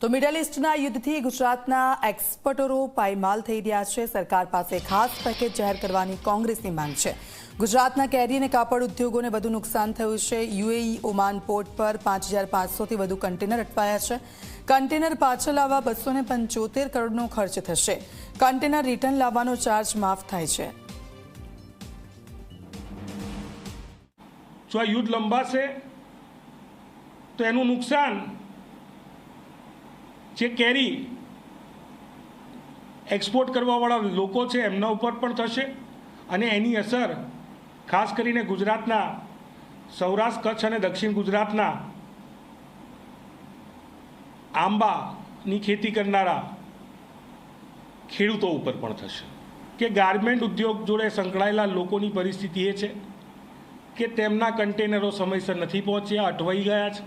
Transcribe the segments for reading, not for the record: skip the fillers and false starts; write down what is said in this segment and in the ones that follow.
તો મિડલ ઈસ્ટના યુદ્ધથી ગુજરાતના એક્સપોર્ટરો પાયમાલ થઈ રહ્યા છે। સરકાર પાસે ખાસ પેકેજ જાહેર કરવાની કોંગ્રેસની માંગ છે। ગુજરાતના કેરી અને કાપડ ઉદ્યોગોને વધુ નુકસાન થયું છે। યુએઈ ઓમાન પોર્ટ પર 5500થી વધુ કન્ટેનર અટવાયા છે। કન્ટેનર પાછા લાવવા 275 કરોડનો ખર્ચ થશે। કન્ટેનર રિટર્ન લાવવાનો ચાર્જ માફ થાય છે। જો આ યુદ્ધ લંબાશે તો એનું નુકસાન જે કેરી એક્સપોર્ટ કરવાવાળા લોકો છે એમના ઉપર પણ થશે અને એની અસર ખાસ કરીને ગુજરાતના સૌરાષ્ટ્ર કચ્છ અને દક્ષિણ ગુજરાતના આંબાની ખેતી કરનારા ખેડૂતો ઉપર પણ થશે કે ગાર્મેન્ટ ઉદ્યોગ જોડે સંકળાયેલા લોકોની પરિસ્થિતિ એ છે કે તેમના કન્ટેનરો સમયસર નથી પહોંચ્યા, અટવાઈ ગયા છે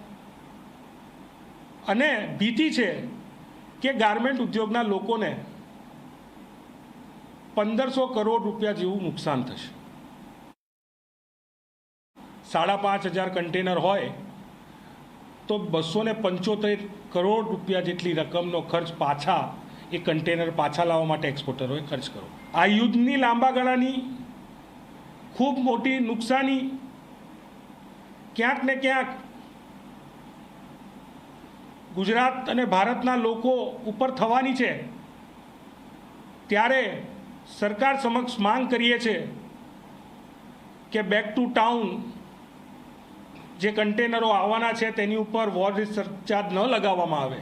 અને ભીતિ છે કે ગાર્મેન્ટ ઉદ્યોગના લોકોને 1500 કરોડ રૂપિયા જેવું નુકસાન થશે। 5500 કન્ટેનર હોય તો 275 કરોડ રૂપિયા જેટલી રકમનો ખર્ચ પાછા એ કન્ટેનર પાછા લાવવા માટે એક્સપોર્ટરોએ ખર્ચ કરો। આ યુદ્ધની લાંબા ગાળાની ખૂબ મોટી નુકસાની ક્યાંક ને ક્યાંક ગુજરાત અને ભારતના લોકો ઉપર થવાની છે। ત્યારે સરકાર સમક્ષ માંગ કરીએ છીએ કે બેક ટુ ટાઉન જે કન્ટેનરો આવવાના છે તેની ઉપર વોર સરચાર્જ ન લગાવવામાં આવે।